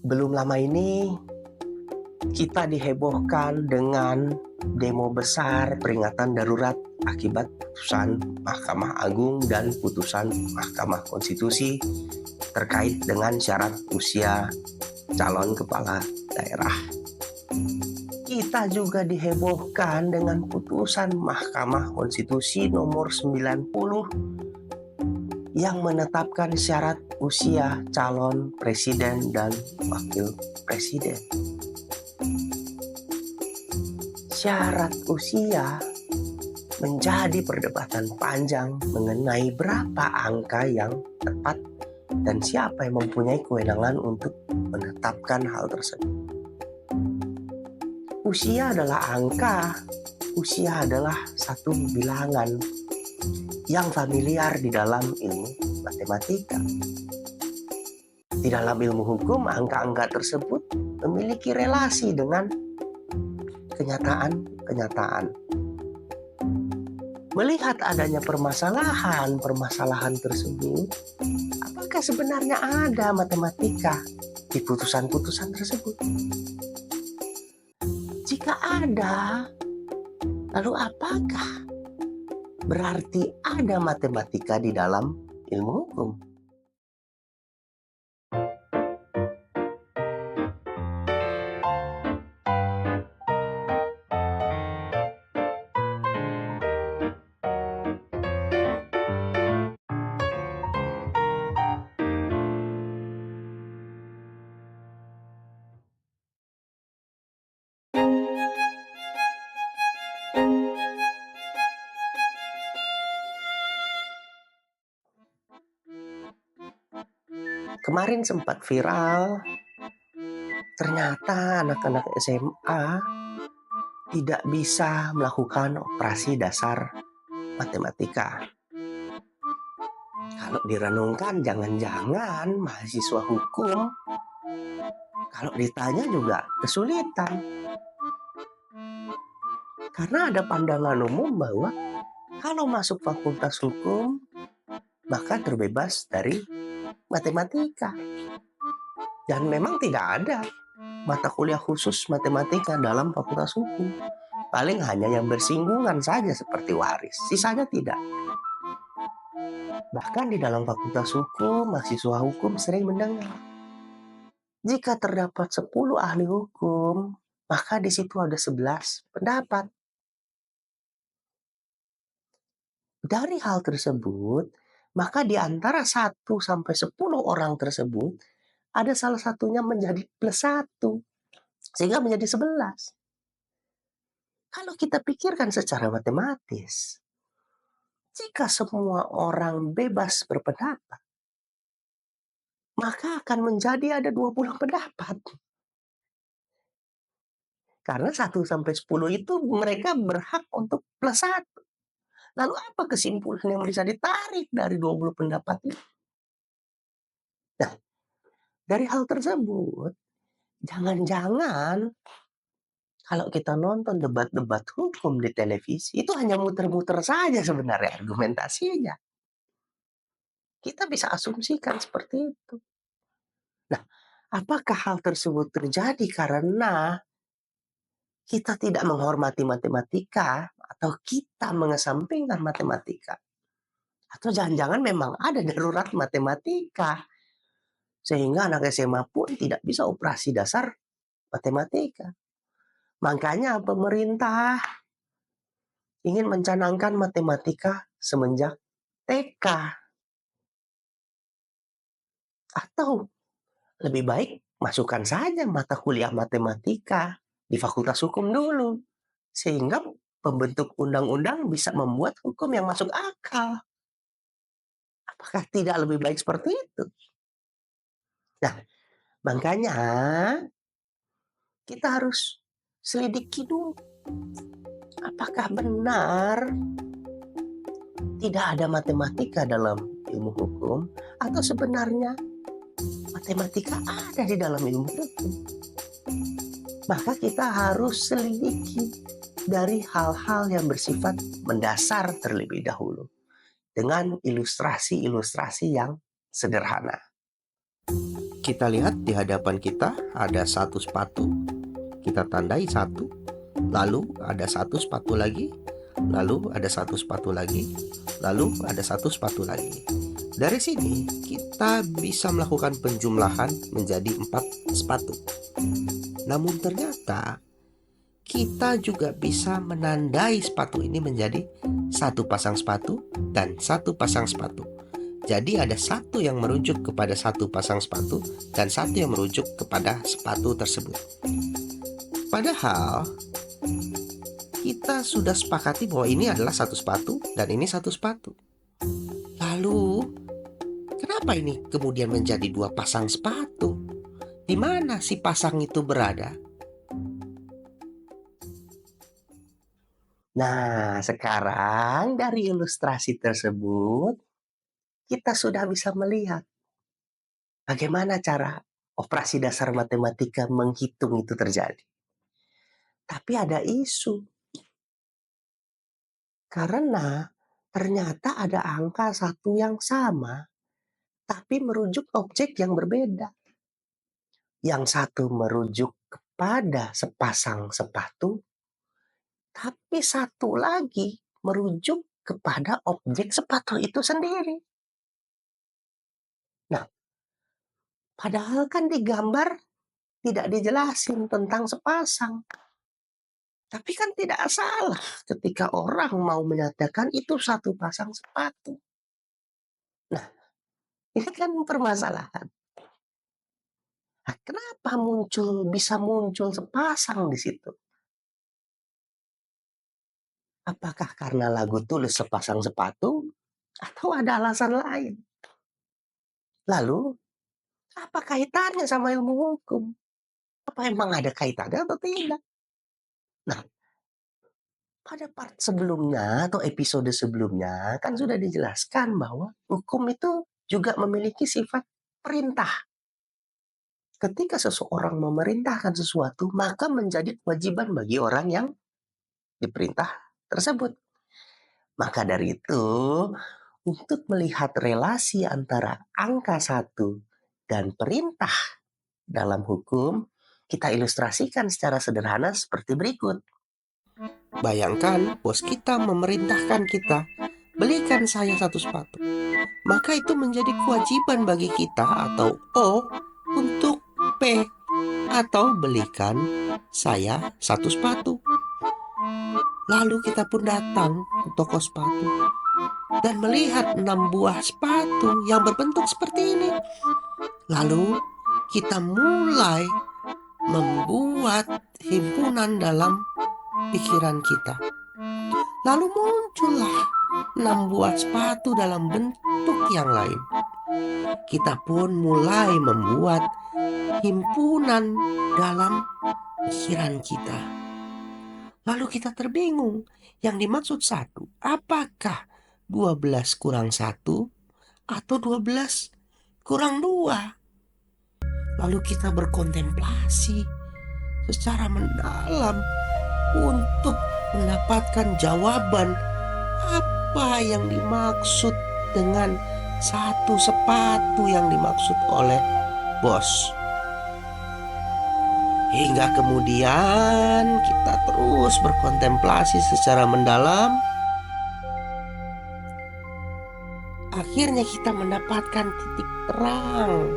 Belum lama ini kita dihebohkan dengan demo besar peringatan darurat akibat putusan Mahkamah Agung dan putusan Mahkamah Konstitusi terkait dengan syarat usia calon kepala daerah. Kita juga dihebohkan dengan putusan Mahkamah Konstitusi nomor 90 yang menetapkan syarat usia calon presiden dan wakil presiden. Syarat usia menjadi perdebatan panjang mengenai berapa angka yang tepat dan siapa yang mempunyai kewenangan untuk menetapkan hal tersebut. Usia adalah angka, usia adalah satu bilangan yang familiar di dalam ilmu matematika. Di dalam ilmu hukum, angka-angka tersebut memiliki relasi dengan kenyataan-kenyataan. Melihat adanya permasalahan tersebut, apakah sebenarnya ada matematika di putusan-putusan tersebut? Jika ada, lalu apakah berarti ada matematika di dalam ilmu hukum? Kemarin sempat viral, ternyata anak-anak SMA tidak bisa melakukan operasi dasar matematika. Kalau direnungkan, jangan-jangan mahasiswa hukum kalau ditanya juga kesulitan. Karena ada pandangan umum bahwa kalau masuk fakultas hukum, maka terbebas dari matematika. Dan memang tidak ada mata kuliah khusus matematika dalam fakultas hukum. Paling hanya yang bersinggungan saja seperti waris, sisanya tidak. Bahkan di dalam fakultas hukum, mahasiswa hukum sering mendengar, jika terdapat 10 ahli hukum, maka di situ ada 11 pendapat. Dari hal tersebut, maka di antara 1 sampai 10 orang tersebut, ada salah satunya menjadi +1, sehingga menjadi 11. Kalau kita pikirkan secara matematis, jika semua orang bebas berpendapat, maka akan menjadi ada 20 pendapat. Karena 1 sampai 10 itu mereka berhak untuk +1. Lalu apa kesimpulan yang bisa ditarik dari 20 pendapat itu? Nah, dari hal tersebut, jangan-jangan kalau kita nonton debat-debat hukum di televisi, itu hanya muter-muter saja sebenarnya argumentasinya. Kita bisa asumsikan seperti itu. Nah, apakah hal tersebut terjadi karena kita tidak menghormati matematika atau kita mengesampingkan matematika? Atau jangan-jangan memang ada darurat matematika sehingga anak SMA pun tidak bisa operasi dasar matematika. Makanya pemerintah ingin mencanangkan matematika semenjak TK. Atau lebih baik masukkan saja mata kuliah matematika di Fakultas Hukum dulu. Sehingga pembentuk undang-undang bisa membuat hukum yang masuk akal. Apakah tidak lebih baik seperti itu? Nah, makanya kita harus selidiki dulu. Apakah benar tidak ada matematika dalam ilmu hukum, atau sebenarnya matematika ada di dalam ilmu hukum? Maka kita harus selidiki dari hal-hal yang bersifat mendasar terlebih dahulu dengan ilustrasi-ilustrasi yang sederhana. Kita lihat di hadapan kita ada satu sepatu, kita tandai satu, lalu ada satu sepatu lagi, lalu ada satu sepatu lagi, lalu ada satu sepatu lagi. Dari sini kita bisa melakukan penjumlahan menjadi 4 sepatu. Namun ternyata kita juga bisa menandai sepatu ini menjadi satu pasang sepatu dan satu pasang sepatu. Jadi ada satu yang merujuk kepada satu pasang sepatu dan satu yang merujuk kepada sepatu tersebut. Padahal kita sudah sepakati bahwa ini adalah satu sepatu dan ini satu sepatu. Lalu, kenapa ini kemudian menjadi 2 pasang sepatu? Di mana si pasang itu berada? Nah, sekarang dari ilustrasi tersebut, kita sudah bisa melihat bagaimana cara operasi dasar matematika menghitung itu terjadi. Tapi ada isu, karena ternyata ada angka satu yang sama, tapi merujuk objek yang berbeda. Yang satu merujuk kepada sepasang sepatu, tapi satu lagi merujuk kepada objek sepatu itu sendiri. Nah, padahal kan di gambar tidak dijelasin tentang sepasang. Tapi kan tidak salah ketika orang mau menyatakan itu satu pasang sepatu. Nah, ini kan permasalahan. Nah, kenapa bisa muncul sepasang di situ? Apakah karena lagu tulis sepasang sepatu atau ada alasan lain? Lalu, apa kaitannya sama ilmu hukum? Apa emang ada kaitannya atau tidak? Nah, pada part sebelumnya atau episode sebelumnya kan sudah dijelaskan bahwa hukum itu juga memiliki sifat perintah. Ketika seseorang memerintahkan sesuatu, maka menjadi kewajiban bagi orang yang diperintah tersebut. Maka dari itu, untuk melihat relasi antara angka 1 dan perintah dalam hukum, kita ilustrasikan secara sederhana seperti berikut. Bayangkan bos kita memerintahkan kita, belikan saya satu sepatu. Maka itu menjadi kewajiban bagi kita atau O untuk P atau belikan saya satu sepatu. Lalu kita pun datang ke toko sepatu dan melihat 6 buah sepatu yang berbentuk seperti ini. Lalu kita mulai membuat himpunan dalam pikiran kita. Lalu muncullah 6 buah sepatu dalam bentuk yang lain. Kita pun mulai membuat himpunan dalam pikiran kita. Lalu kita terbingung, yang dimaksud 1, apakah 12 kurang 1 atau 12 kurang 2? Lalu kita berkontemplasi secara mendalam untuk mendapatkan jawaban apa yang dimaksud dengan satu sepatu yang dimaksud oleh bos. Hingga kemudian kita terus berkontemplasi secara mendalam. Akhirnya kita mendapatkan titik terang.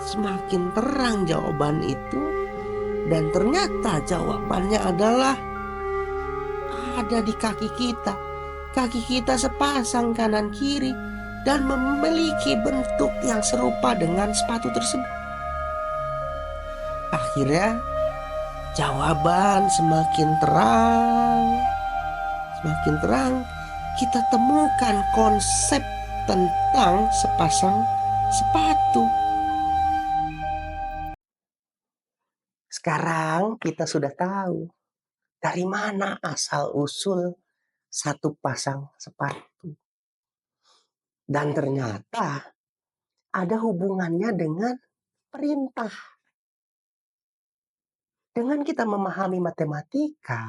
Semakin terang jawaban itu, dan ternyata jawabannya adalah ada di kaki kita. Kaki kita sepasang kanan kiri dan memiliki bentuk yang serupa dengan sepatu tersebut. Akhirnya jawaban semakin terang. Semakin terang, kita temukan konsep tentang sepasang sepatu. Sekarang kita sudah tahu dari mana asal-usul satu pasang sepatu. Dan ternyata ada hubungannya dengan perintah. Dengan kita memahami matematika,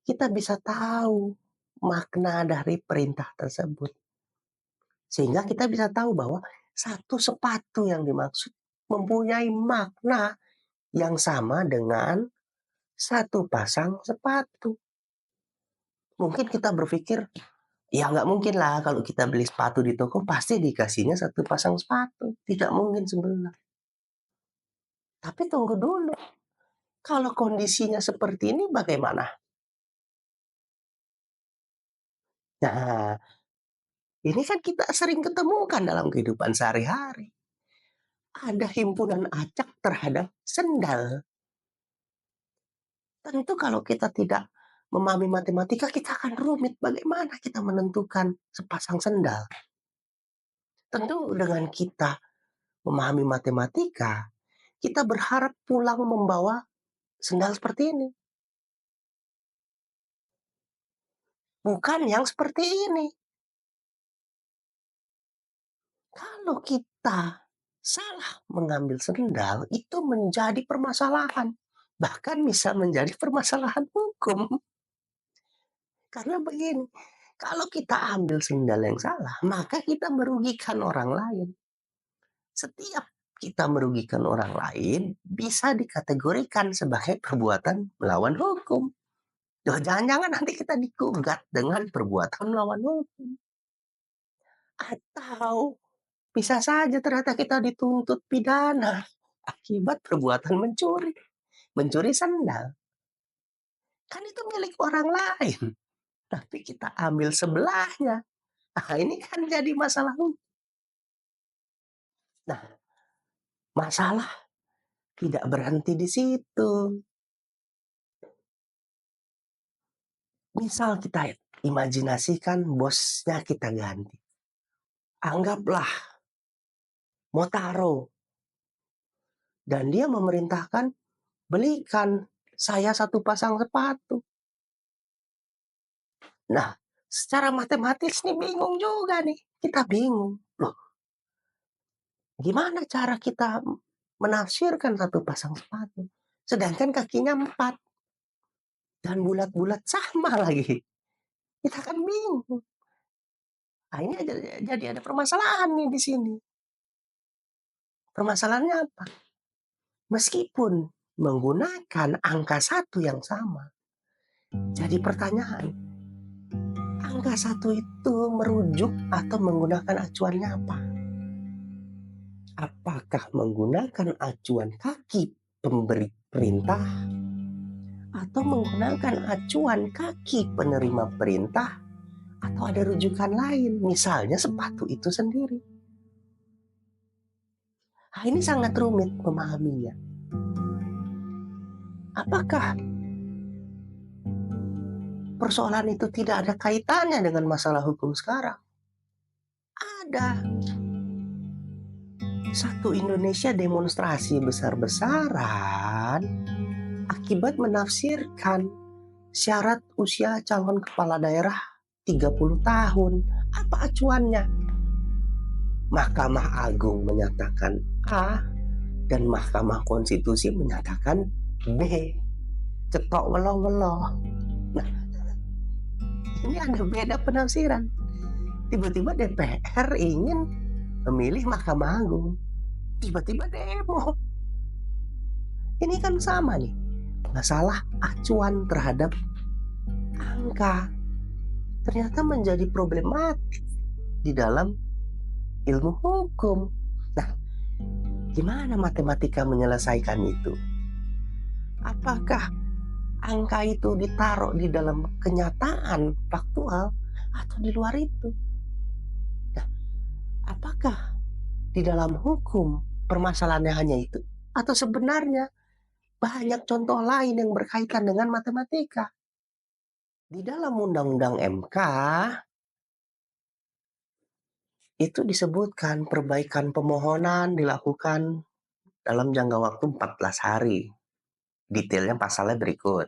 kita bisa tahu makna dari perintah tersebut. Sehingga kita bisa tahu bahwa satu sepatu yang dimaksud mempunyai makna yang sama dengan satu pasang sepatu. Mungkin kita berpikir, ya nggak mungkin lah kalau kita beli sepatu di toko pasti dikasihnya satu pasang sepatu. Tidak mungkin sebenarnya. Tapi tunggu dulu, kalau kondisinya seperti ini bagaimana? Nah, ini kan kita sering ketemukan dalam kehidupan sehari-hari. Ada himpunan acak terhadap sendal. Tentu kalau kita tidak memahami matematika, kita akan rumit bagaimana kita menentukan sepasang sendal. Tentu dengan kita memahami matematika, kita berharap pulang membawa sendal seperti ini. Bukan yang seperti ini. Kalau kita salah mengambil sendal, itu menjadi permasalahan. Bahkan bisa menjadi permasalahan hukum. Karena begini, kalau kita ambil sendal yang salah, maka kita merugikan orang lain. Setiap kita merugikan orang lain bisa dikategorikan sebagai perbuatan melawan hukum. Jangan-jangan nanti kita digugat dengan perbuatan melawan hukum. Atau bisa saja ternyata kita dituntut pidana akibat perbuatan mencuri. Mencuri sandal. Kan itu milik orang lain. Tapi kita ambil sebelahnya. Nah, ini kan jadi masalah hukum. Nah, masalah tidak berhenti di situ. Misal kita imajinasikan bosnya kita ganti. Anggaplah Motaro. Dan dia memerintahkan, belikan saya satu pasang sepatu. Nah, secara matematis nih bingung juga nih. Kita bingung. Loh, gimana cara kita menafsirkan satu pasang sepatu? Sedangkan kakinya 4. Dan bulat-bulat sama lagi. Kita kan bingung. Nah, ini jadi ada permasalahan nih di sini. Permasalahannya apa? Meskipun menggunakan angka 1 yang sama, jadi pertanyaan, angka 1 itu merujuk atau menggunakan acuannya apa? Apakah menggunakan acuan kaki pemberi perintah atau menggunakan acuan kaki penerima perintah atau ada rujukan lain, misalnya sepatu itu sendiri? Nah, ini sangat rumit memahaminya. Apakah persoalan itu tidak ada kaitannya dengan masalah hukum sekarang? Ada. Satu Indonesia demonstrasi besar-besaran akibat menafsirkan syarat usia calon kepala daerah 30 tahun. Apa acuannya? Mahkamah Agung menyatakan A dan Mahkamah Konstitusi menyatakan B. Cetok welo-welo. Nah, ini ada beda penafsiran. Tiba-tiba DPR ingin memilih Mahkamah Agung. Tiba-tiba demo. Ini kan sama nih. Masalah acuan terhadap angka ternyata menjadi problematik di dalam ilmu hukum. Nah, gimana matematika menyelesaikan itu? Apakah angka itu ditaruh di dalam kenyataan faktual atau di luar itu? Nah, apakah di dalam hukum permasalahannya hanya itu? Atau sebenarnya banyak contoh lain yang berkaitan dengan matematika? Di dalam Undang-Undang MK, itu disebutkan perbaikan pemohonan dilakukan dalam jangka waktu 14 hari. Detailnya pasalnya berikut.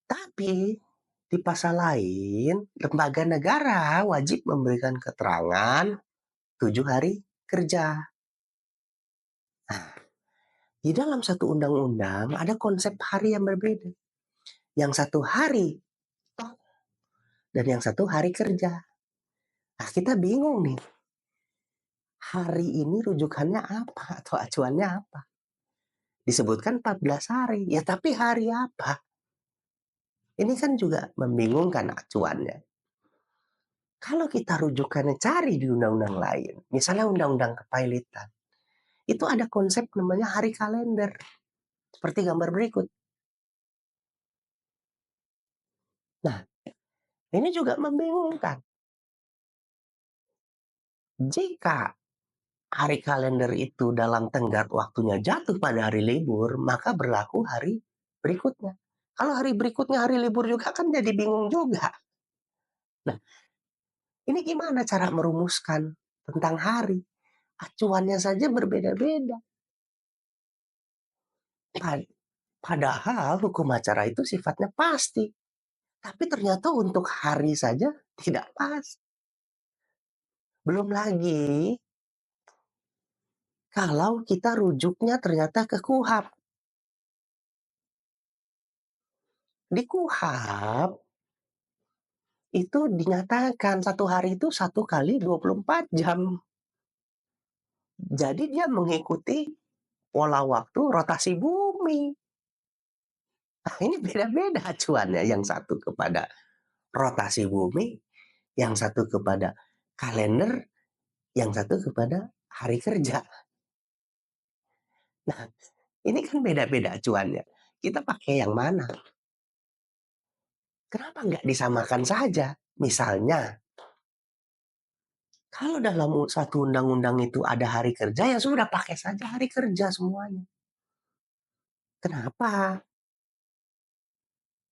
Tapi di pasal lain, lembaga negara wajib memberikan keterangan 7 hari kerja. Nah, di dalam satu undang-undang ada konsep hari yang berbeda. Yang 1 hari dan yang 1 hari kerja. Nah, kita bingung nih. hari ini rujukannya apa atau acuannya apa? Disebutkan 14 hari, ya tapi hari apa? Ini kan juga membingungkan acuannya. Kalau kita rujukannya cari di undang-undang lain, misalnya undang-undang kepailitan, itu ada konsep namanya hari kalender, seperti gambar berikut. Nah, ini juga membingungkan. Jika hari kalender itu dalam tenggat waktunya jatuh pada hari libur, maka berlaku hari berikutnya. Kalau hari berikutnya hari libur juga kan jadi bingung juga. Nah, ini gimana cara merumuskan tentang hari? Acuannya saja berbeda-beda. Padahal hukum acara itu sifatnya pasti. Tapi ternyata untuk hari saja tidak pas. Belum lagi kalau kita rujuknya ternyata ke KUHP. Di KUHP itu dinyatakan satu hari itu 1 kali 24 jam. Jadi dia mengikuti pola waktu rotasi bumi. Nah, ini beda-beda acuannya. Yang satu kepada rotasi bumi, yang satu kepada kalender, yang satu kepada hari kerja. Nah, ini kan beda-beda acuannya. Kita pakai yang mana? Kenapa nggak disamakan saja? Misalnya, kalau dalam satu undang-undang itu ada hari kerja, ya sudah pakai saja hari kerja semuanya. Kenapa?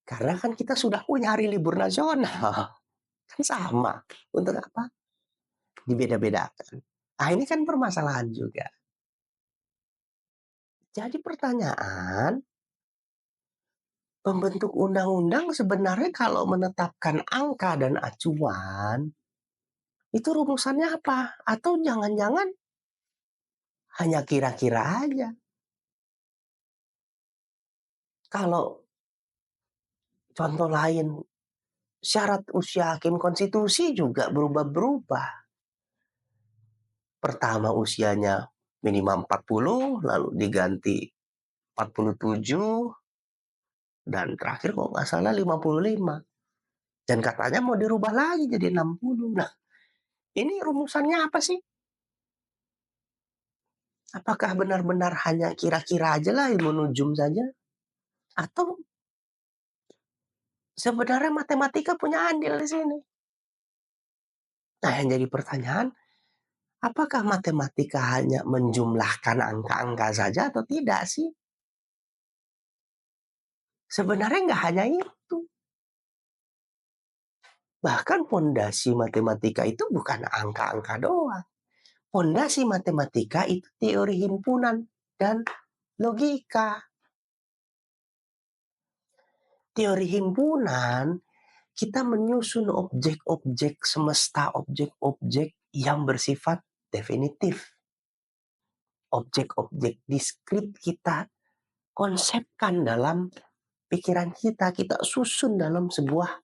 Karena kan kita sudah punya hari libur nasional. Kan sama. Untuk apa? Dibeda-bedakan. Ah, ini kan permasalahan juga. Jadi pertanyaan, pembentuk undang-undang sebenarnya kalau menetapkan angka dan acuan, itu rumusannya apa? Atau jangan-jangan hanya kira-kira aja. Kalau contoh lain, syarat usia hakim konstitusi juga berubah-berubah. Pertama usianya minimal 40, lalu diganti 47, dan terakhir kok nggak salah 55. Dan katanya mau dirubah lagi jadi 60. Nah, ini rumusannya apa sih? Apakah benar-benar hanya kira-kira aja lah ilmu nujum saja? Atau sebenarnya matematika punya andil di sini? Nah, yang jadi pertanyaan, apakah matematika hanya menjumlahkan angka-angka saja atau tidak sih? Sebenarnya nggak hanya itu. Bahkan fondasi matematika itu bukan angka-angka doang. Fondasi matematika itu teori himpunan dan logika. Teori himpunan, kita menyusun objek-objek semesta, objek-objek yang bersifat definitif. Objek-objek diskrit kita konsepkan dalam pikiran kita, kita susun dalam sebuah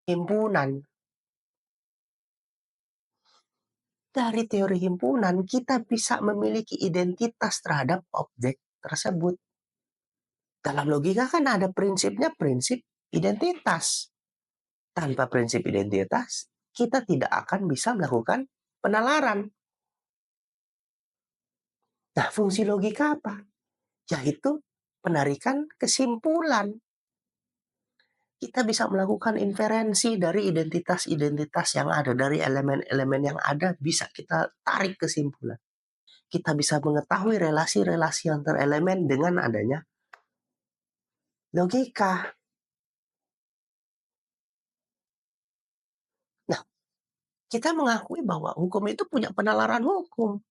himpunan. Dari teori himpunan, kita bisa memiliki identitas terhadap objek tersebut. Dalam logika kan ada prinsipnya, prinsip identitas. Tanpa prinsip identitas, kita tidak akan bisa melakukan penalaran. Nah, fungsi logika apa? Yaitu penarikan kesimpulan. Kita bisa melakukan inferensi dari identitas-identitas yang ada, dari elemen-elemen yang ada, bisa kita tarik kesimpulan. Kita bisa mengetahui relasi-relasi antar elemen dengan adanya logika. Nah, kita mengakui bahwa hukum itu punya penalaran hukum.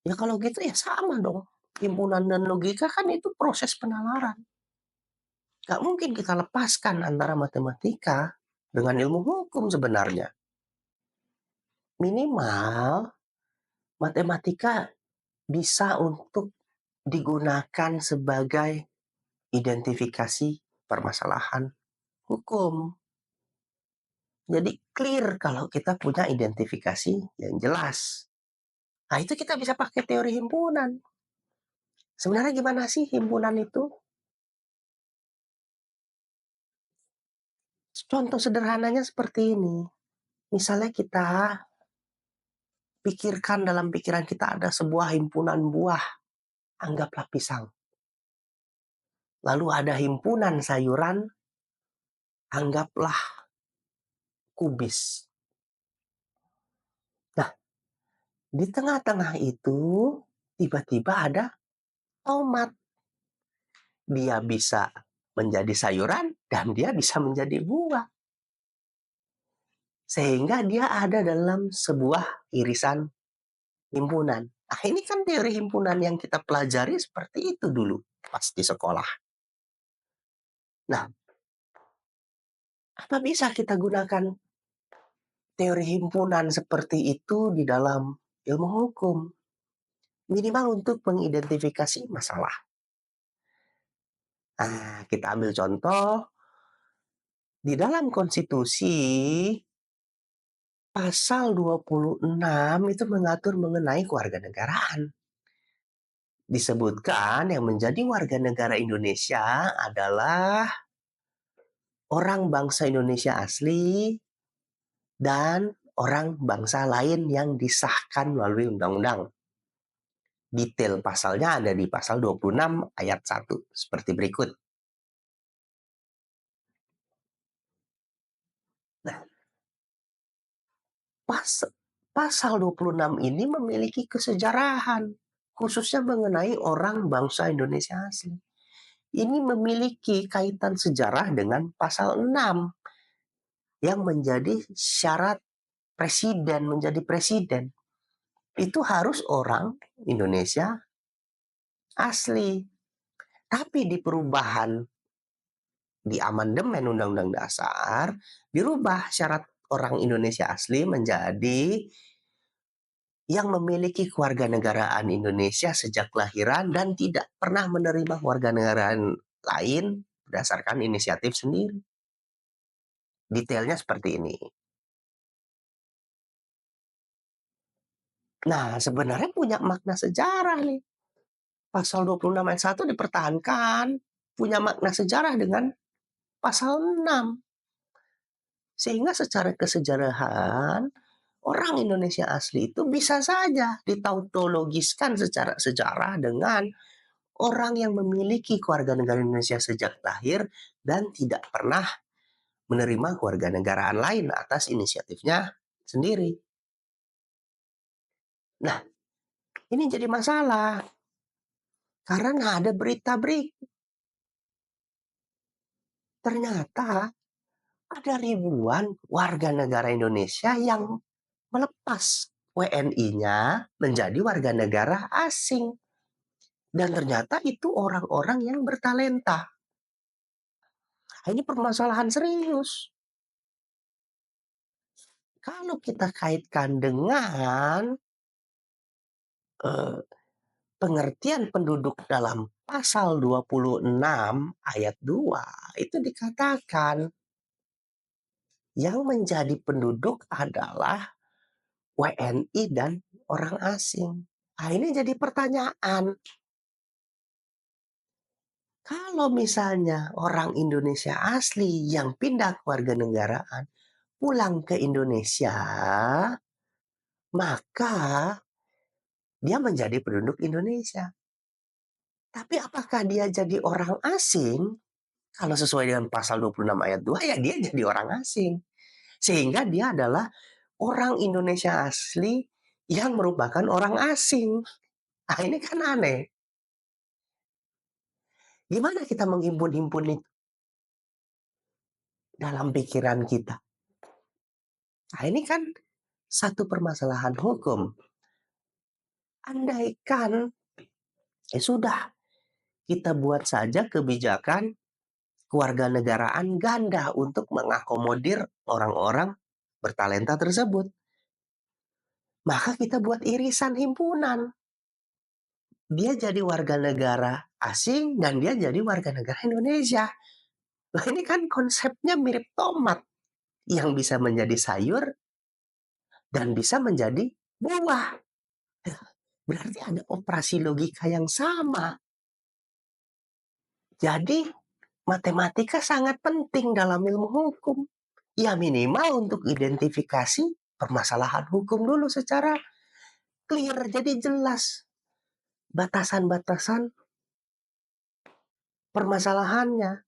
Ya kalau gitu ya sama dong. Himpunan dan logika kan itu proses penalaran. Gak mungkin kita lepaskan antara matematika dengan ilmu hukum sebenarnya. Minimal matematika bisa untuk digunakan sebagai identifikasi permasalahan hukum. Jadi clear kalau kita punya identifikasi yang jelas. Nah, itu kita bisa pakai teori himpunan. Sebenarnya gimana sih himpunan itu? Contoh sederhananya seperti ini. Misalnya kita pikirkan dalam pikiran kita ada sebuah himpunan buah, anggaplah pisang. Lalu ada himpunan sayuran, anggaplah kubis. Nah, di tengah-tengah itu tiba-tiba ada tomat. Dia bisa menjadi sayuran dan dia bisa menjadi buah. Sehingga dia ada dalam sebuah irisan himpunan. Nah, ini kan teori himpunan yang kita pelajari seperti itu dulu pas di sekolah. Nah, apa bisa kita gunakan teori himpunan seperti itu di dalam ilmu hukum? Minimal untuk mengidentifikasi masalah. Nah, kita ambil contoh di dalam konstitusi pasal 26 itu mengatur mengenai kewarganegaraan. Disebutkan yang menjadi warga negara Indonesia adalah orang bangsa Indonesia asli dan orang bangsa lain yang disahkan melalui undang-undang. Detail pasalnya ada di pasal 26 ayat 1 seperti berikut. Nah, pasal 26 ini memiliki kesejarahan khususnya mengenai orang bangsa Indonesia asli. Ini memiliki kaitan sejarah dengan pasal 6 yang menjadi syarat presiden menjadi presiden. Itu harus orang Indonesia asli. Tapi di perubahan di amandemen Undang-Undang Dasar dirubah syarat orang Indonesia asli menjadi yang memiliki kewarganegaraan Indonesia sejak kelahiran dan tidak pernah menerima kewarganegaraan lain berdasarkan inisiatif sendiri. Detailnya seperti ini. Nah, sebenarnya punya makna sejarah nih. Pasal 26 ayat 1 dipertahankan, punya makna sejarah dengan pasal 6. Sehingga secara kesejarahan, orang Indonesia asli itu bisa saja ditautologiskan secara sejarah dengan orang yang memiliki kewarganegaraan Indonesia sejak lahir dan tidak pernah menerima kewarganegaraan lain atas inisiatifnya sendiri. Nah, ini jadi masalah karena ada berita-berita. Ternyata ada ribuan warga negara Indonesia yang melepas WNI-nya menjadi warga negara asing. Dan ternyata itu orang-orang yang bertalenta. Ini permasalahan serius. Kalau kita kaitkan dengan eh, pengertian penduduk dalam pasal 26 ayat 2, itu dikatakan yang menjadi penduduk adalah WNI dan orang asing. Nah, ini jadi pertanyaan. Kalau misalnya orang Indonesia asli yang pindah kewarganegaraan pulang ke Indonesia, maka dia menjadi penduduk Indonesia. Tapi apakah dia jadi orang asing? Kalau sesuai dengan pasal 26 ayat 2, ya dia jadi orang asing. Sehingga dia adalah orang Indonesia asli yang merupakan orang asing. Nah, ini kan aneh. Gimana kita menghimpun-himpun itu dalam pikiran kita? Nah, ini kan satu permasalahan hukum. Andaikan sudah kita buat saja kebijakan kewarganegaraan ganda untuk mengakomodir orang-orang bertalenta tersebut. Maka kita buat irisan himpunan. Dia jadi warga negara asing dan dia jadi warga negara Indonesia. Nah, ini kan konsepnya mirip tomat yang bisa menjadi sayur dan bisa menjadi buah. berarti ada operasi logika yang sama. Jadi, matematika sangat penting dalam ilmu hukum. Ya minimal untuk identifikasi permasalahan hukum dulu secara clear, jadi jelas batasan-batasan permasalahannya.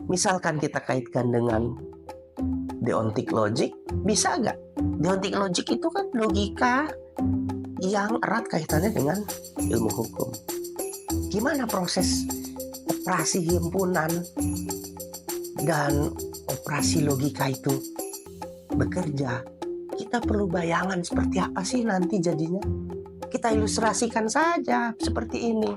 Misalkan kita kaitkan dengan deontic logic, bisa nggak? Deontic logic itu kan logika yang erat kaitannya dengan ilmu hukum. Gimana proses operasi himpunan dan operasi logika itu bekerja? Kita perlu bayangan seperti apa sih nanti jadinya? Kita ilustrasikan saja seperti ini.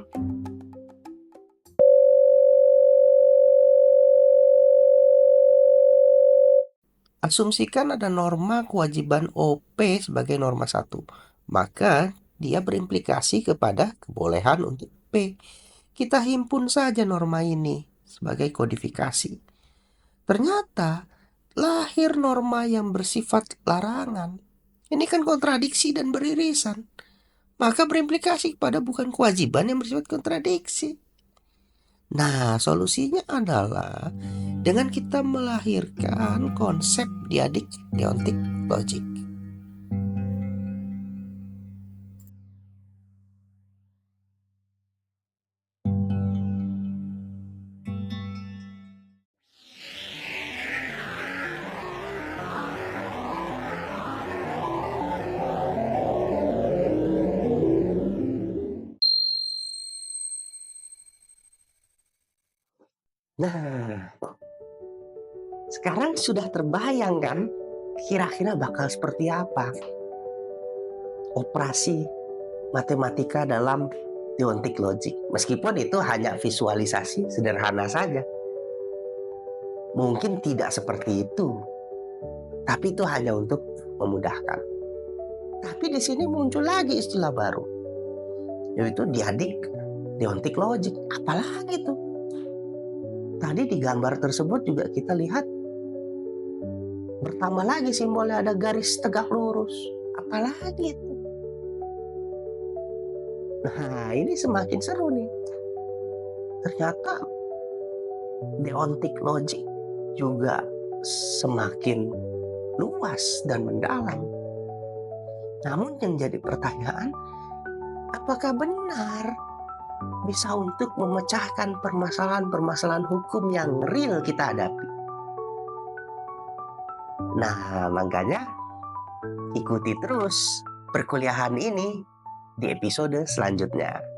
Asumsikan ada norma kewajiban OP sebagai norma 1. Maka dia berimplikasi kepada kebolehan untuk P. Kita himpun saja norma ini sebagai kodifikasi. Ternyata lahir norma yang bersifat larangan. Ini kan kontradiksi dan beririsan. Maka berimplikasi kepada bukan kewajiban yang bersifat kontradiksi. Nah, solusinya adalah dengan kita melahirkan konsep diadik deontic logic. Nah, sekarang sudah terbayang kan kira-kira bakal seperti apa operasi matematika dalam deontic logic. Meskipun itu hanya visualisasi sederhana saja. Mungkin tidak seperti itu, tapi itu hanya untuk memudahkan. Tapi di sini muncul lagi istilah baru, yaitu diadik deontic logic. Apalagi tuh? Tadi di gambar tersebut juga kita lihat bertambah lagi simbolnya, ada garis tegak lurus. Apalagi itu? Nah, ini semakin seru nih. Ternyata deontic logic juga semakin luas dan mendalam. Namun yang jadi pertanyaan, apakah benar bisa untuk memecahkan permasalahan-permasalahan hukum yang real kita hadapi? Nah, makanya ikuti terus perkuliahan ini di episode selanjutnya.